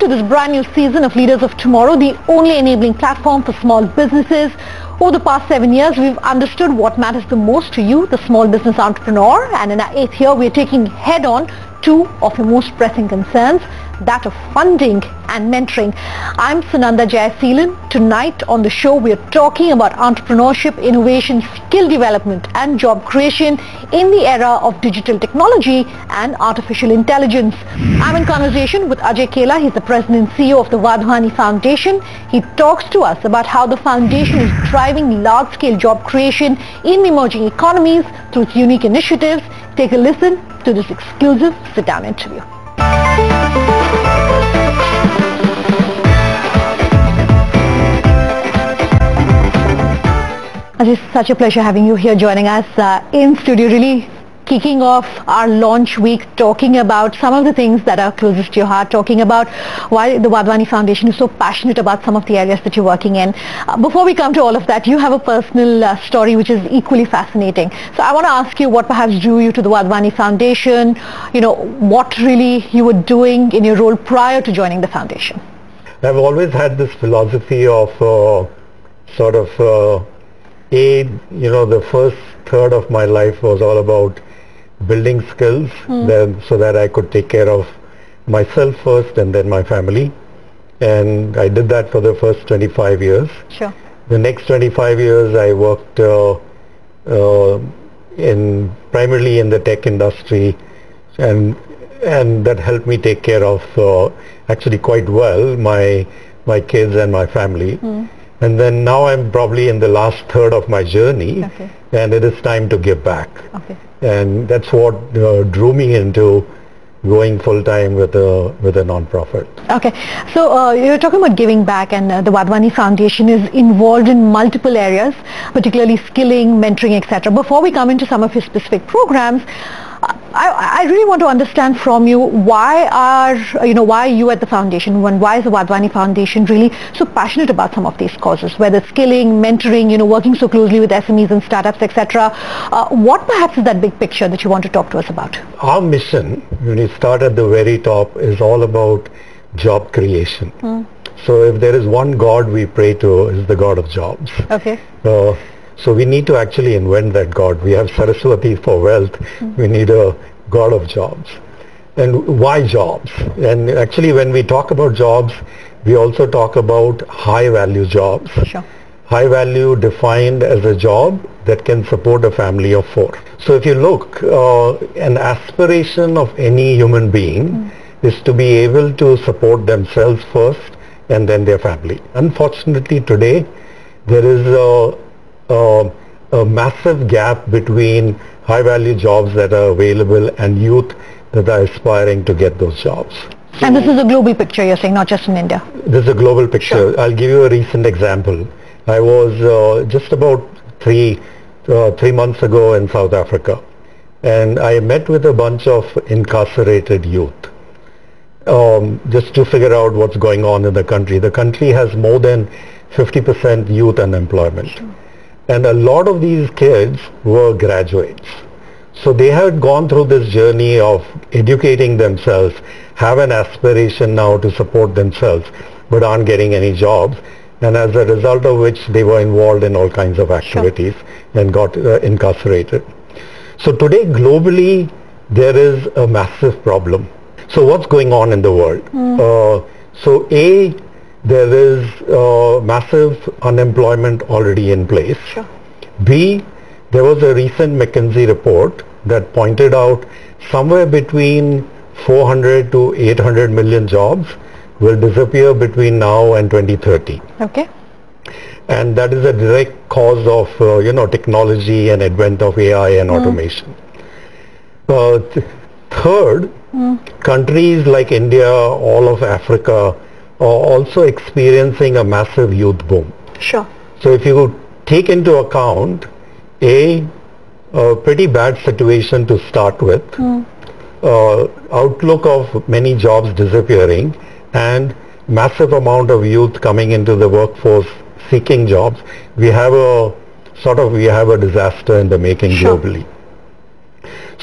to this brand new season of Leaders of Tomorrow, the only enabling platform for small businesses. Over the past 7 years, we've understood what matters the most to you, the small business entrepreneur, and in our 8th year, we're taking head-on two of your most pressing concerns, that of funding and mentoring. I'm Sunanda Jayaseelan. Tonight on the show, we're talking about entrepreneurship, innovation, skill development and job creation in the era of digital technology and artificial intelligence. I'm in conversation with Ajay Kela. He's the president and CEO of the Wadhwani Foundation. He talks to us about how the foundation is driving large-scale job creation in emerging economies through its unique initiatives. Take a listen to this exclusive sit-down interview. It's such a pleasure having you here joining us in studio, really kicking off our launch week, talking about some of the things that are closest to your heart, talking about why the Wadhwani Foundation is so passionate about some of the areas that you're working in. Before we come to all of that, you have a personal story which is equally fascinating. So I want to ask you what perhaps drew you to the Wadhwani Foundation, what really you were doing in your role prior to joining the foundation. I've always had this philosophy of the first third of my life was all about building skills so that I could take care of myself first and then my family. And I did that for the first 25 years. Sure. The next 25 years I worked primarily in the tech industry, and that helped me take care of actually quite well my kids and my family. And then now I'm probably in the last third of my journey, and it is time to give back. And that's what drew me into going full-time with a non-profit. Okay, so you're talking about giving back, and the Wadhwani Foundation is involved in multiple areas, particularly skilling, mentoring, etc. Before we come into some of your specific programs, I really want to understand from you why are you at the foundation, why is the Wadhwani Foundation really so passionate about some of these causes, whether skilling, mentoring, working so closely with SMEs and startups, etc. What perhaps is that big picture that you want to talk to us about? Our mission, when you start at the very top, is all about job creation. So if there is one God we pray to, is the God of jobs. So we need to actually invent that God. We have Saraswati for wealth. We need a God of jobs. And why jobs? And actually when we talk about jobs, we also talk about high value jobs. Sure. High value defined as a job that can support a family of 4. So if you look, an aspiration of any human being is to be able to support themselves first and then their family. Unfortunately today, there is a massive gap between high value jobs that are available and youth that are aspiring to get those jobs. And this is a global picture, you're saying, not just in India? This is a global picture. Sure. I'll give you a recent example. I was just about three months ago in South Africa, and I met with a bunch of incarcerated youth just to figure out what's going on in the country. The country has more than 50% youth unemployment. Sure. And a lot of these kids were graduates. So they had gone through this journey of educating themselves, have an aspiration now to support themselves, but aren't getting any jobs. And as a result of which they were involved in all kinds of activities and got incarcerated. So today globally there is a massive problem. So what's going on in the world? There is massive unemployment already in place. Sure. B, there was a recent McKinsey report that pointed out somewhere between 400 to 800 million jobs will disappear between now and 2030. Okay. And that is a direct cause of technology and advent of AI and automation. Third, countries like India, all of Africa, are also experiencing a massive youth boom. Sure. So if you take into account a pretty bad situation to start with, outlook of many jobs disappearing, and massive amount of youth coming into the workforce seeking jobs, we have a disaster in the making. Sure. Globally.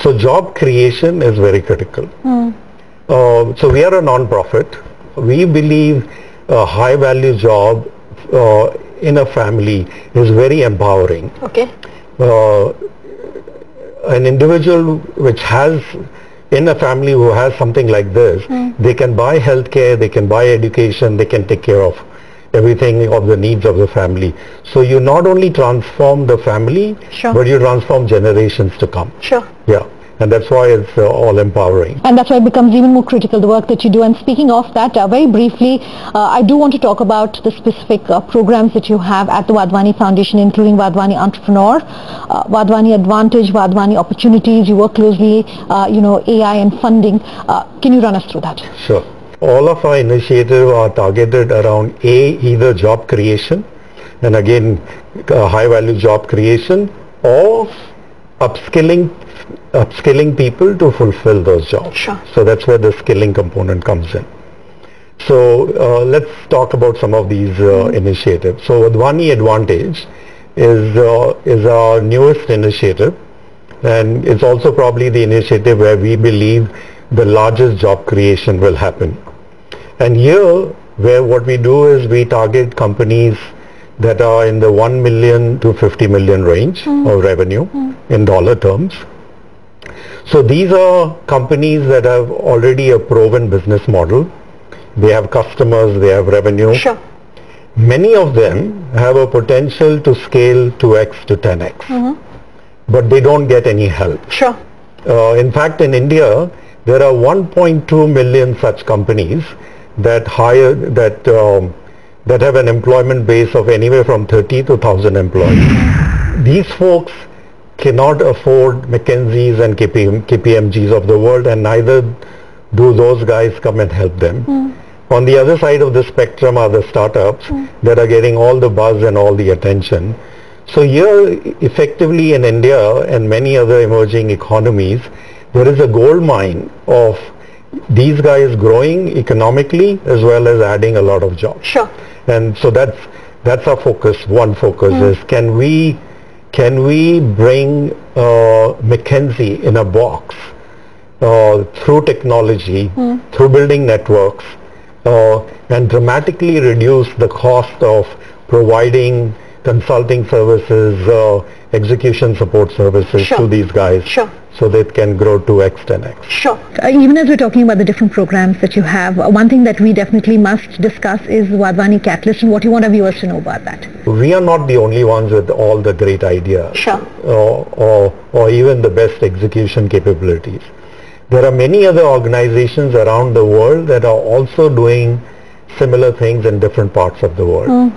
So job creation is very critical. So we are a non-profit. We believe a high value job in a family is very empowering. Okay. An individual which has in a family who has something like this, they can buy healthcare, they can buy education, they can take care of everything of the needs of the family. So you not only transform the family, Sure. but you transform generations to come. Sure. Yeah. And that's why it's all empowering. And that's why it becomes even more critical, the work that you do. And speaking of that, very briefly, I do want to talk about the specific programs that you have at the Wadhwani Foundation, including Wadhwani Entrepreneur, Wadhwani Advantage, Wadhwani Opportunities. You work closely, AI and funding. Can you run us through that? Sure. All of our initiatives are targeted around either job creation, and again, high value job creation, or upskilling people to fulfill those jobs. Sure. So that's where the skilling component comes in. So let's talk about some of these initiatives. So Wadhwani Advantage is our newest initiative, and it's also probably the initiative where we believe the largest job creation will happen. And here, where what we do is we target companies that are in the 1 million to 50 million range of revenue in dollar terms. So these are companies that have already a proven business model. They have customers, they have revenue. Sure. Many of them have a potential to scale 2x to 10x, but they don't get any help. Sure. In fact, in India, there are 1.2 million such companies that that have an employment base of anywhere from 30 to 1,000 employees. These folks cannot afford McKinseys and KPMGs of the world, and neither do those guys come and help them. On the other side of the spectrum are the startups that are getting all the buzz and all the attention. So here, effectively in India and many other emerging economies, there is a gold mine of these guys growing economically as well as adding a lot of jobs. Sure. And so that's our focus. One focus is can we bring McKinsey in a box through technology, through building networks, and dramatically reduce the cost of providing consulting services, execution support services to these guys, so they can grow 2x, 10x. Sure. Even as we're talking about the different programs that you have, one thing that we definitely must discuss is Wadhwani Catalyst and what you want our viewers to know about that. We are not the only ones with all the great ideas, or even the best execution capabilities. There are many other organizations around the world that are also doing similar things in different parts of the world.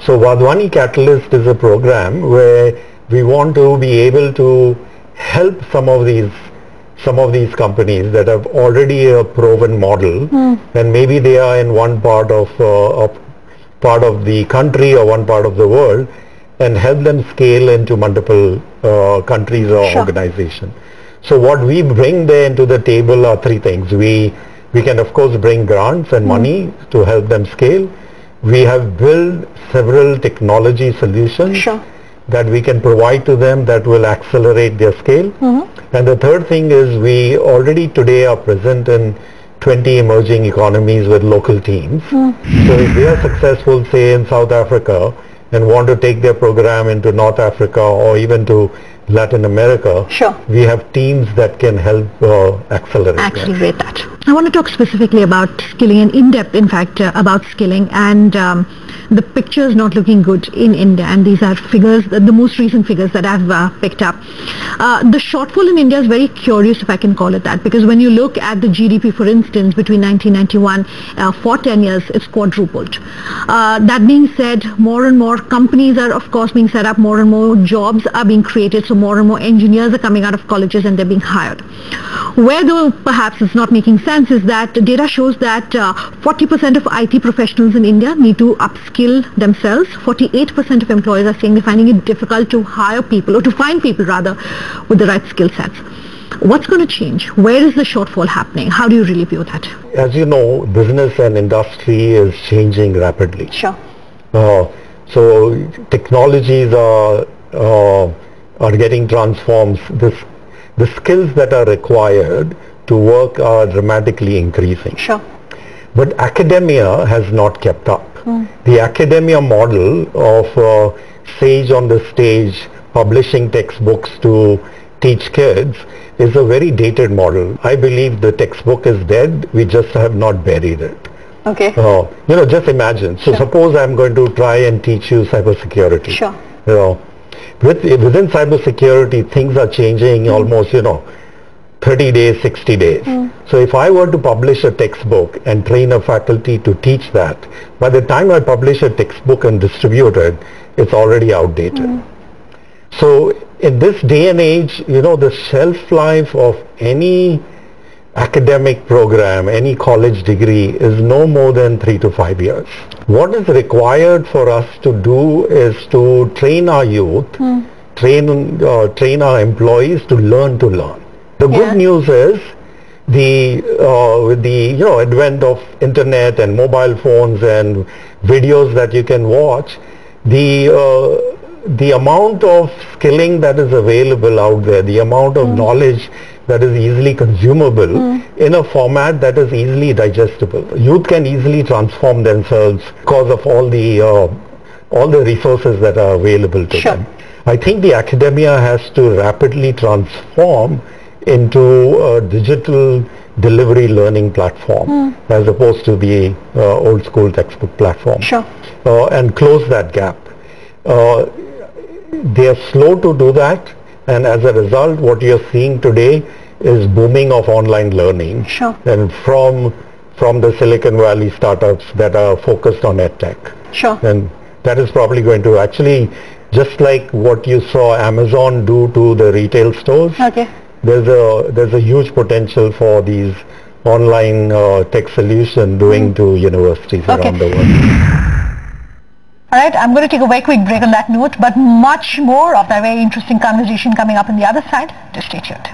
So Wadhwani Catalyst is a program where we want to be able to help some of these companies that have already a proven model, and maybe they are in one part of the country or one part of the world, and help them scale into multiple countries or organizations. So what we bring there into the table are three things. We can of course bring grants and money to help them scale. We have built several technology solutions that we can provide to them that will accelerate their scale. And the third thing is we already today are present in 20 emerging economies with local teams. So if they are successful, say in South Africa, and want to take their program into North Africa or even to Latin America, we have teams that can help accelerate that. I want to talk specifically about skilling and in-depth, in fact, about skilling, and the picture is not looking good in India, and these are figures, the most recent figures that I've picked up. The shortfall in India is very curious, if I can call it that, because when you look at the GDP, for instance, between 1991 for 10 years, it's quadrupled. That being said, more and more companies are of course being set up, more and more jobs are being created, so more and more engineers are coming out of colleges and they're being hired. Where though perhaps it's not making sense is that data shows that 40% of IT professionals in India need to upskill themselves. 48% of employers are saying they're finding it difficult to hire people, or to find people rather, with the right skill sets. What's going to change? Where is the shortfall happening? How do you really view that? As you know, business and industry is changing rapidly. So technologies are getting transformed. The skills that are required to work are dramatically increasing. but academia has not kept up. The academia model of sage on the stage, publishing textbooks to teach kids is a very dated model. I believe the textbook is dead, we just have not buried it. Okay. Just imagine. So suppose I'm going to try and teach you cybersecurity. Sure. Within cybersecurity, things are changing almost, 30 days, 60 days. So if I were to publish a textbook and train a faculty to teach that, by the time I publish a textbook and distribute it, it's already outdated. So in this day and age, the shelf life of any academic program, any college degree is no more than 3 to 5 years. What is required for us to do is to train our youth, train our employees to learn. The good news is with the advent of internet and mobile phones and videos that you can watch, the amount of skilling that is available out there, the amount of knowledge that is easily consumable in a format that is easily digestible. Youth can easily transform themselves because of all the resources that are available to them. I think the academia has to rapidly transform into a digital delivery learning platform as opposed to the old school textbook platform. And close that gap. They are slow to do that, and as a result what you're seeing today is booming of online learning and from the Silicon Valley startups that are focused on edtech. And that is probably going to actually, just like what you saw Amazon do to the retail stores, there's a huge potential for these online tech solution doing to universities around the world. All right, I'm going to take a very quick break on that note, but much more of that very interesting conversation coming up on the other side. Just stay tuned.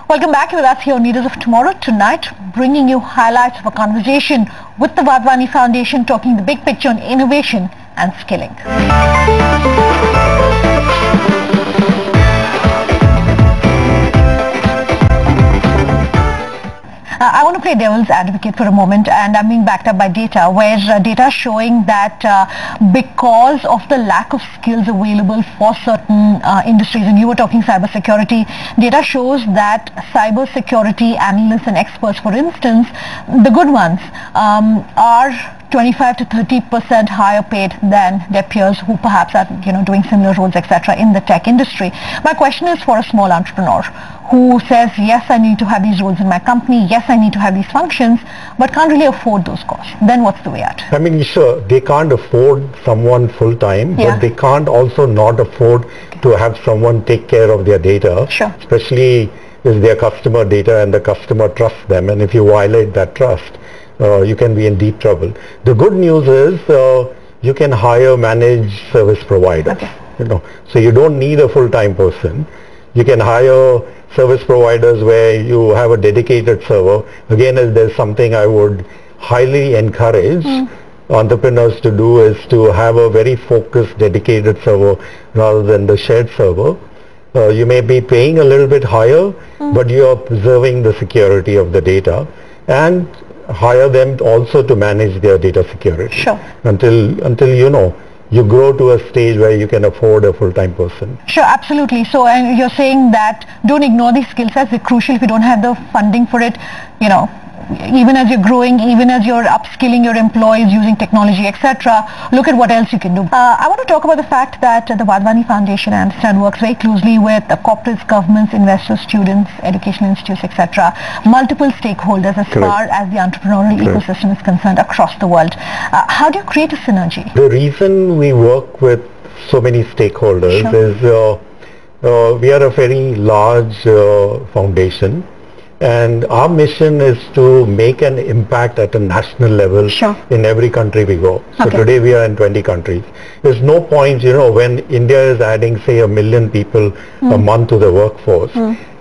Welcome back. With us here on Leaders of Tomorrow. Tonight, bringing you highlights of a conversation with the Wadhwani Foundation, talking the big picture on innovation and skilling. I want to play devil's advocate for a moment, and I'm being backed up by data, where data showing that because of the lack of skills available for certain industries, and you were talking cybersecurity, data shows that cybersecurity analysts and experts, for instance, the good ones, are 25 to 30% higher paid than their peers who perhaps are doing similar roles, etc., in the tech industry. My question is for a small entrepreneur who says, yes, I need to have these roles in my company, yes, I need to have these functions, but can't really afford those costs. Then what's the way out? I mean, sure, they can't afford someone full-time, but they can't also not afford to have someone take care of their data, especially if their customer data and the customer trusts them, and if you violate that trust, you can be in deep trouble. The good news is you can hire managed service providers. So you don't need a full-time person. You can hire service providers where you have a dedicated server. Again, if there's something I would highly encourage entrepreneurs to do is to have a very focused, dedicated server rather than the shared server. You may be paying a little bit higher, but you are preserving the security of the data, and hire them also to manage their data security until you grow to a stage where you can afford a full-time person. Sure, absolutely. So, and you're saying that don't ignore these skill sets. They're crucial. If you don't have the funding for it, even as you're growing, even as you're upskilling your employees using technology, etc., look at what else you can do. I want to talk about the fact that the Wadhwani Foundation, I understand, works very closely with corporates, governments, investors, students, educational institutes, etc., multiple stakeholders as far as the entrepreneurial ecosystem is concerned across the world. How do you create a synergy? The reason we work with so many stakeholders is we are a very large foundation, and our mission is to make an impact at a national level in every country we go. So today we are in 20 countries. There's no point, when India is adding, say, 1 million people a month to the workforce,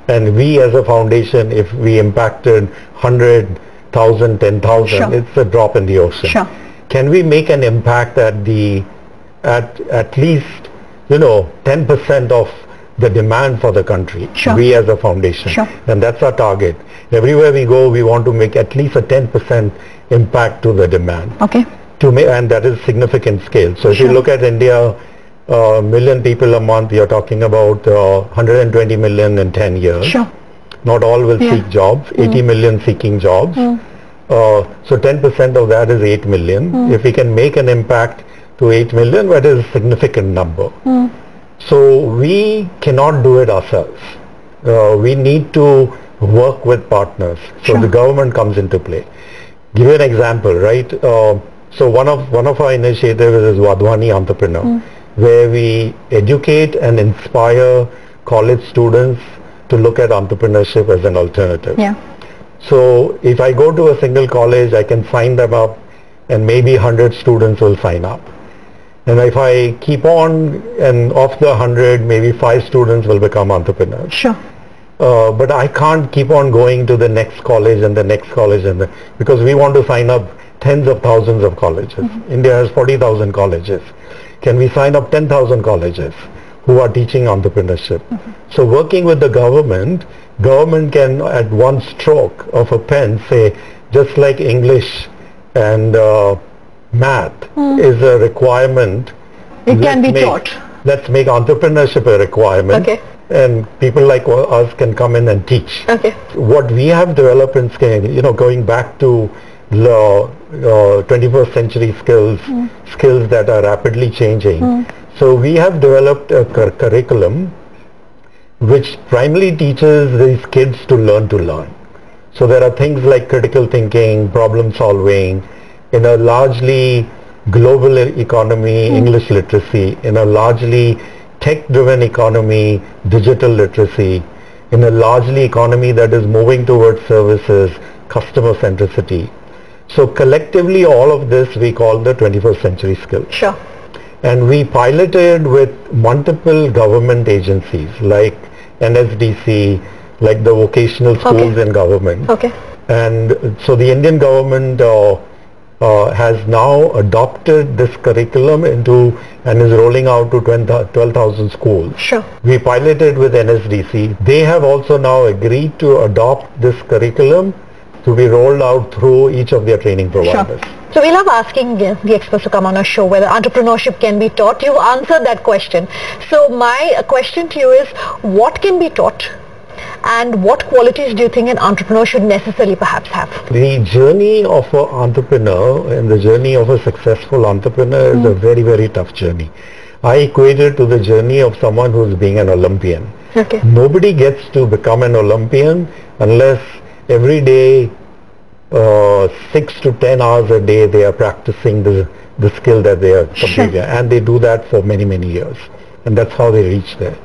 And we as a foundation, if we impacted 100,000, 10,000, Sure. it's a drop in the ocean. Sure. Can we make an impact at least 10% of the demand for the country? Sure. We as a foundation. Sure. And that's our target. Everywhere we go, we want to make at least a 10% impact to the demand. Okay. And that is significant scale. So if Sure. you look at India, million people a month, you're talking about 120 million in 10 years. Sure. Not all will Yeah. seek jobs, 80 million seeking jobs. So 10% of that is 8 million. If we can make an impact to 8 million, that is a significant number. So we cannot do it ourselves. We need to work with partners. So Sure. the government comes into play. Give you an example, right? So one of our initiatives is Wadhwani Entrepreneur, where we educate and inspire college students to look at entrepreneurship as an alternative. Yeah. So if I go to a single college, I can sign them up and maybe 100 students will sign up. And if I keep on, and of the 100, maybe 5 students will become entrepreneurs. Sure. But I can't keep on going to the next college and the next college because we want to sign up tens of thousands of colleges. India has 40,000 colleges. Can we sign up 10,000 colleges who are teaching entrepreneurship? So working with the government can at one stroke of a pen say, just like English and math is a requirement, It can be taught. let's make entrepreneurship a requirement. Okay. And people like us can come in and teach. Okay. What we have developed in scale, going back to 21st century skills that are rapidly changing. So we have developed a curriculum which primarily teaches these kids to learn. So there are things like critical thinking, problem solving, in a largely global economy, English literacy, in a largely tech-driven economy, digital literacy, in a largely economy that is moving towards services, customer centricity. So collectively all of this we call the 21st century skills. Sure. And we piloted with multiple government agencies like NSDC, like the vocational schools in government. Okay. And so the Indian government has now adopted this curriculum and is rolling out to 12,000 schools. Sure. We piloted with NSDC. They have also now agreed to adopt this curriculum to be rolled out through each of their training providers. Sure. So we love asking the experts to come on our show whether entrepreneurship can be taught. You've answered that question. So my question to you is, what can be taught? And what qualities do you think an entrepreneur should necessarily perhaps have? The journey of an entrepreneur and the journey of a successful entrepreneur is a very, very tough journey. I equate it to the journey of someone who's being an Olympian. Okay. Nobody gets to become an Olympian unless every day 6 to 10 hours a day they are practicing the skill that they are completing. Sure. And they do that for many, many years. And that's how they reach there.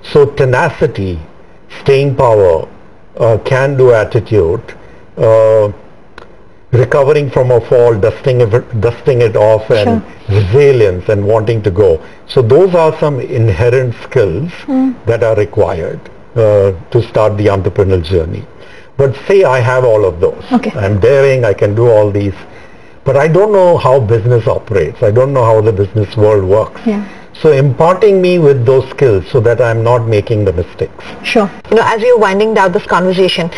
So tenacity, staying power, can-do attitude, recovering from a fall, dusting it off, and resilience and wanting to go. So those are some inherent skills that are required to start the entrepreneurial journey. But say I have all of those. Okay. I'm daring, I can do all these, but I don't know how business operates. I don't know how the business world works. Yeah. So imparting me with those skills so that I'm not making the mistakes. Sure. As we're winding down this conversation,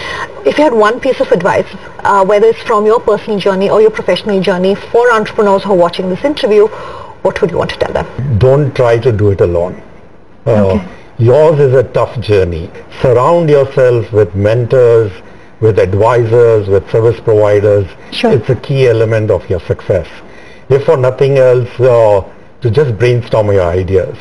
if you had one piece of advice, whether it's from your personal journey or your professional journey for entrepreneurs who are watching this interview, what would you want to tell them? Don't try to do it alone. Okay. Yours is a tough journey. Surround yourself with mentors, with advisors, with service providers. Sure. It's a key element of your success. If for nothing else, to just brainstorm your ideas.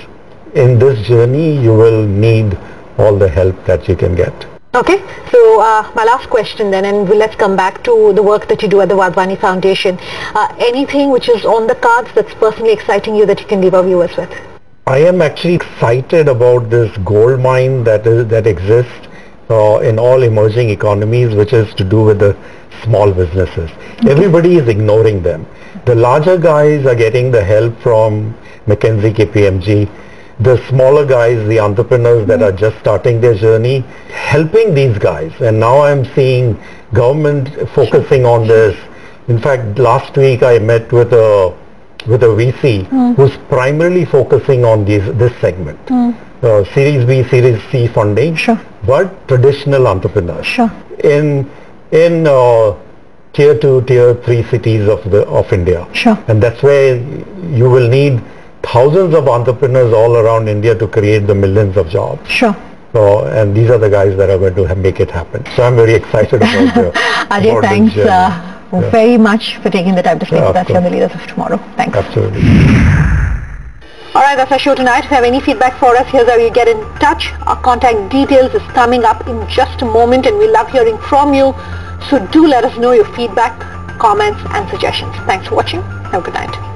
In this journey, you will need all the help that you can get. Okay, so my last question then, and let's come back to the work that you do at the Wadhwani Foundation. Anything which is on the cards that's personally exciting you that you can leave our viewers with? I am actually excited about this gold mine that exists in all emerging economies, which is to do with the small businesses. Okay. Everybody is ignoring them. The larger guys are getting the help from McKinsey, KPMG. the smaller guys, the entrepreneurs that are just starting their journey, helping these guys. And now I'm seeing government focusing on this. In fact, last week I met with a VC who's primarily focusing on this segment. Series B, Series C funding, but traditional entrepreneurs in tier 2, tier 3 cities of India. And that's where you will need thousands of entrepreneurs all around India to create the millions of jobs. And these are the guys that are going to make it happen. So I'm very excited about Ajay, about thanks this journey. very much for taking the time to speak with us here on the Leaders of Tomorrow. Thanks. Absolutely. All right, that's our show tonight. If you have any feedback for us, here's how you get in touch. Our contact details is coming up in just a moment, and we love hearing from you. So do let us know your feedback, comments and suggestions. Thanks for watching. Have a good night.